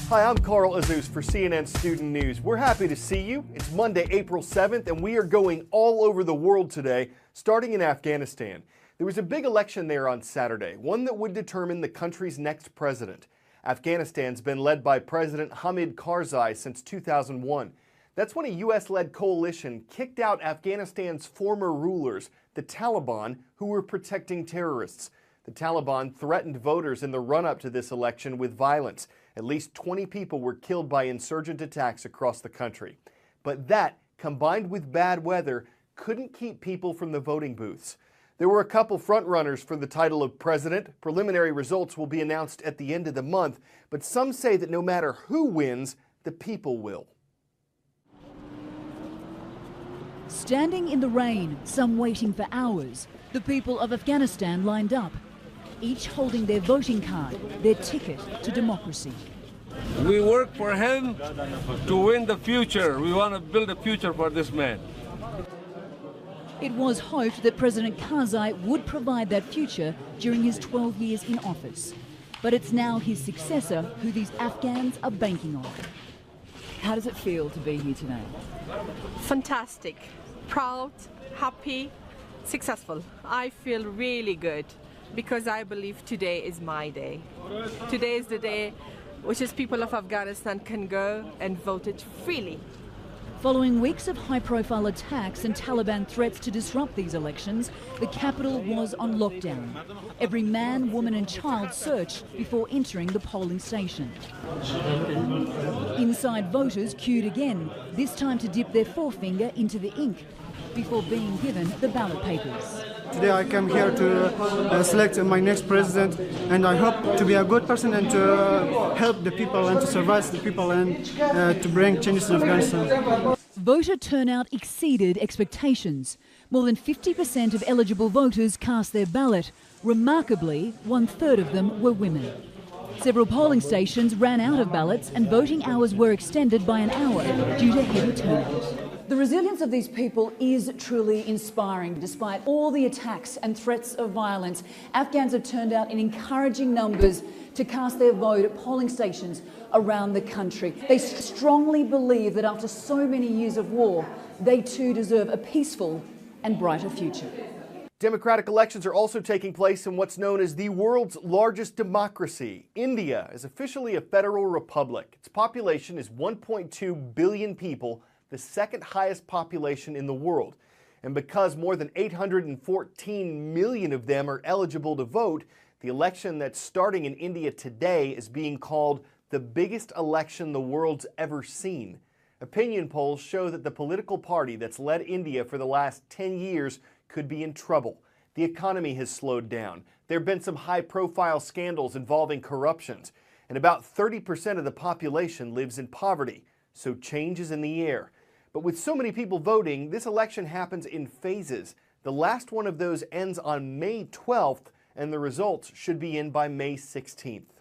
Hi, I'm Carl Azus for CNN Student News. We're happy to see you. It's Monday, April 7th, and we are going all over the world today, starting in Afghanistan. There was a big election there on Saturday, one that would determine the country's next president. Afghanistan's been led by President Hamid Karzai since 2001. That's when a U.S.-led coalition kicked out Afghanistan's former rulers, the Taliban, who were protecting terrorists. The Taliban threatened voters in the run-up to this election with violence. At least 20 people were killed by insurgent attacks across the country. But that, combined with bad weather, couldn't keep people from the voting booths. There were a couple frontrunners for the title of president. Preliminary results will be announced at the end of the month, but some say that no matter who wins, the people will. Standing in the rain, some waiting for hours, the people of Afghanistan lined up, each holding their voting card, their ticket to democracy. We work for him to win the future. We want to build a future for this man. It was hoped that President Karzai would provide that future during his 12 years in office. But it's now his successor who these Afghans are banking on. How does it feel to be here today? Fantastic, proud, happy, successful. I feel really good because I believe today is my day. Today is the day which is people of Afghanistan can go and vote it freely. Following weeks of high-profile attacks and Taliban threats to disrupt these elections, the capital was on lockdown. Every man, woman and child searched before entering the polling station. Inside, voters queued again, this time to dip their forefinger into the ink before being given the ballot papers. Today I came here to select my next president, and I hope to be a good person and to help the people and to service the people and to bring changes in Afghanistan. Voter turnout exceeded expectations. More than 50% of eligible voters cast their ballot. Remarkably, 1/3 of them were women. Several polling stations ran out of ballots and voting hours were extended by an hour due to heavy turnout. The resilience of these people is truly inspiring. Despite all the attacks and threats of violence, Afghans have turned out in encouraging numbers to cast their vote at polling stations around the country. They strongly believe that after so many years of war, they too deserve a peaceful and brighter future. Democratic elections are also taking place in what's known as the world's largest democracy. India is officially a federal republic. Its population is 1.2 billion people, the second highest population in the world. And because more than 814 million of them are eligible to vote, the election that's starting in India today is being called the biggest election the world's ever seen. Opinion polls show that the political party that's led India for the last 10 years could be in trouble. The economy has slowed down. There have been some high-profile scandals involving corruptions, and about 30% of the population lives in poverty, so change is in the air. But with so many people voting, this election happens in phases. The last one of those ends on May 12th, and the results should be in by May 16th.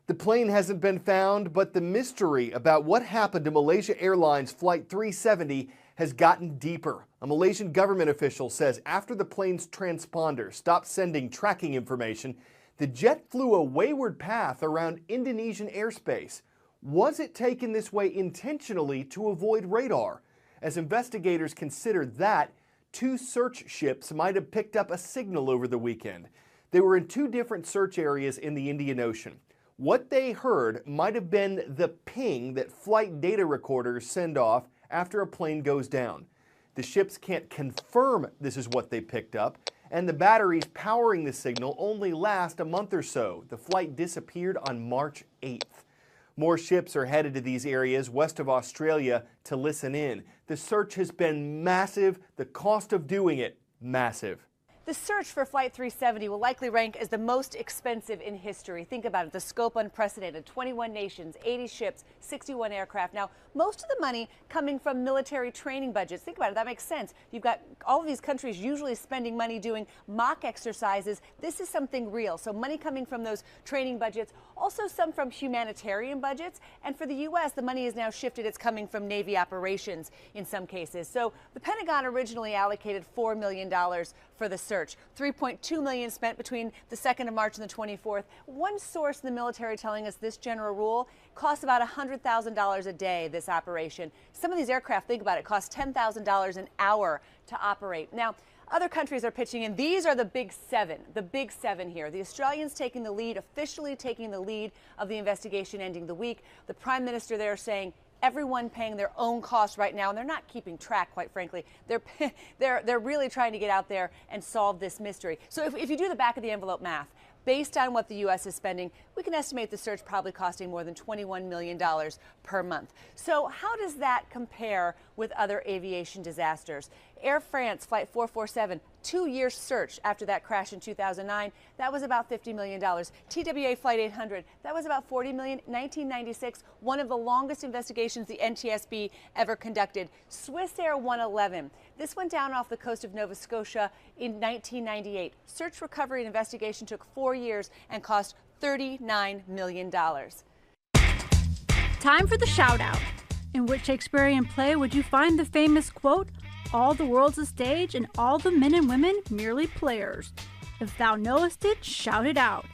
The plane hasn't been found, but the mystery about what happened to Malaysia Airlines Flight 370 has gotten deeper. A Malaysian government official says after the plane's transponder stopped sending tracking information, the jet flew a wayward path around Indonesian airspace. Was it taken this way intentionally to avoid radar? As investigators consider that, 2 search ships might have picked up a signal over the weekend. They were in 2 different search areas in the Indian Ocean. What they heard might have been the ping that flight data recorders send off after a plane goes down. The ships can't confirm this is what they picked up, and the batteries powering the signal only last a month or so. The flight disappeared on March 8th. More ships are headed to these areas west of Australia to listen in. The search has been massive, the cost of doing it, massive. The search for Flight 370 will likely rank as the most expensive in history. Think about it, the scope unprecedented, 21 nations, 80 ships, 61 aircraft. Now, most of the money coming from military training budgets. Think about it, that makes sense. You've got all of these countries usually spending money doing mock exercises. This is something real, so money coming from those training budgets, also some from humanitarian budgets. And for the U.S., the money is now shifted. It's coming from Navy operations in some cases. So the Pentagon originally allocated $4 million for the search. $3.2 million spent between the 2nd of March and the 24th. One source in the military telling us this general rule: Costs about $100,000 a day, this operation. Some of these aircraft, think about it, cost $10,000 an hour to operate. Now, other countries are pitching in. These are the big seven here. The Australians taking the lead, officially taking the lead of the investigation ending the week. The Prime Minister there saying everyone paying their own costs right now, and they're not keeping track, quite frankly. They're really trying to get out there and solve this mystery. So if you do the back of the envelope math, based on what the U.S. is spending, we can estimate the search probably costing more than $21 million per month. So how does that compare with other aviation disasters? Air France Flight 447, 2-year search after that crash in 2009, that was about $50 million. TWA Flight 800, that was about $40 million. 1996, one of the longest investigations the NTSB ever conducted. Swiss Air 111, this went down off the coast of Nova Scotia in 1998. Search, recovery, and investigation took 4 years and cost $39 million. Time for the shout out. In which Shakespearean play would you find the famous quote, "All the world's a stage and all the men and women merely players"? If thou knowest it, shout it out.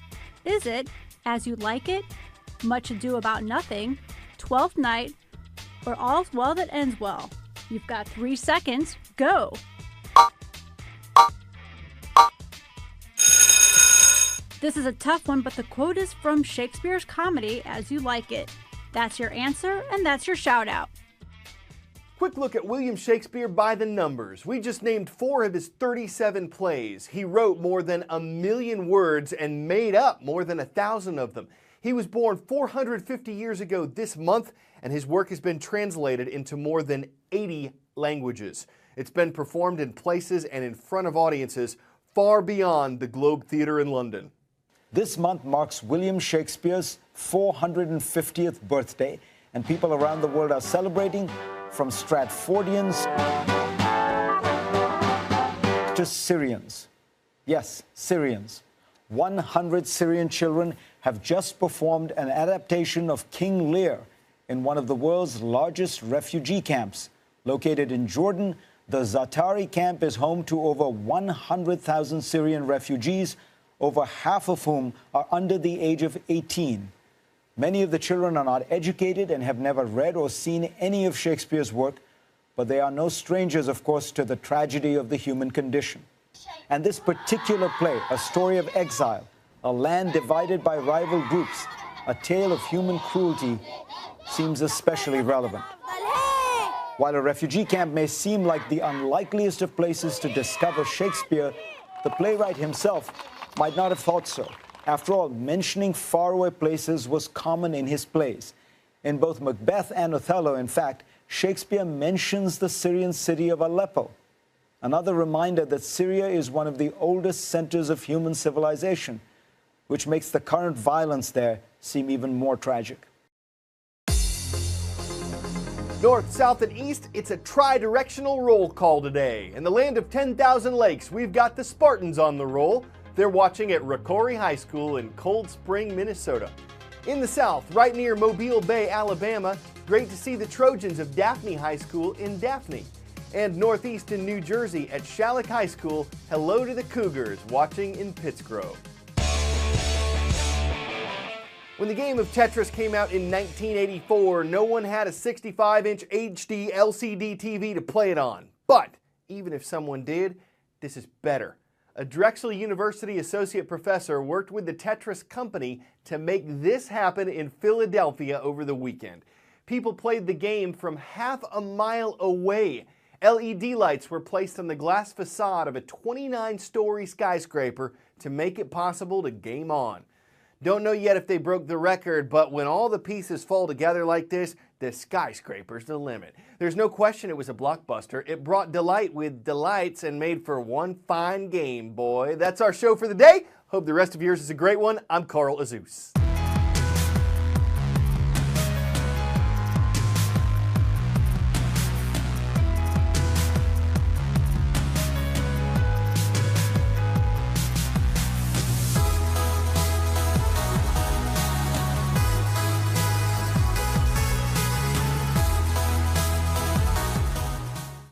Is it As You Like It, Much Ado About Nothing, Twelfth Night, or All's Well That Ends Well? You've got 3 seconds. Go! This is a tough one, but the quote is from Shakespeare's comedy, As You Like It. That's your answer, and that's your shout out. Quick look at William Shakespeare by the numbers. We just named 4 of his 37 plays. He wrote more than 1 million words and made up more than 1,000 of them. He was born 450 years ago this month, and his work has been translated into more than 80 languages. It's been performed in places and in front of audiences far beyond the Globe Theatre in London. This month marks William Shakespeare's 450th birthday, and people around the world are celebrating, from Stratfordians to Syrians. Yes, Syrians. 100 Syrian children have just performed an adaptation of King Lear in one of the world's largest refugee camps. Located in Jordan, the Zatari camp is home to over 100,000 Syrian refugees, over half of whom are under the age of 18. Many of the children are not educated and have never read or seen any of Shakespeare's work, but they are no strangers, of course, to the tragedy of the human condition. And this particular play, A Story of Exile, a land divided by rival groups, a tale of human cruelty, seems especially relevant. While a refugee camp may seem like the unlikeliest of places to discover Shakespeare, the playwright himself might not have thought so. After all, mentioning faraway places was common in his plays. In both Macbeth and Othello, in fact, Shakespeare mentions the Syrian city of Aleppo. Another reminder that Syria is one of the oldest centers of human civilization, which makes the current violence there seem even more tragic. North, south, and east, it's a tri-directional roll call today. In the land of 10,000 lakes, we've got the Spartans on the roll. They're watching at Rocori High School in Cold Spring, Minnesota. In the south, right near Mobile Bay, Alabama, great to see the Trojans of Daphne High School in Daphne. And northeast in New Jersey at Shalleck High School, hello to the Cougars watching in Pittsgrove. When the game of Tetris came out in 1984, no one had a 65-inch HD LCD TV to play it on. But even if someone did, this is better. A Drexel University associate professor worked with the Tetris company to make this happen in Philadelphia over the weekend. People played the game from half a mile away. LED lights were placed on the glass facade of a 29-story skyscraper to make it possible to game on. Don't know yet if they broke the record, but when all the pieces fall together like this, the skyscraper's the limit. There's no question it was a blockbuster. It brought delight with delights and made for one fine game, boy. That's our show for the day. Hope the rest of yours is a great one. I'm Carl Azus.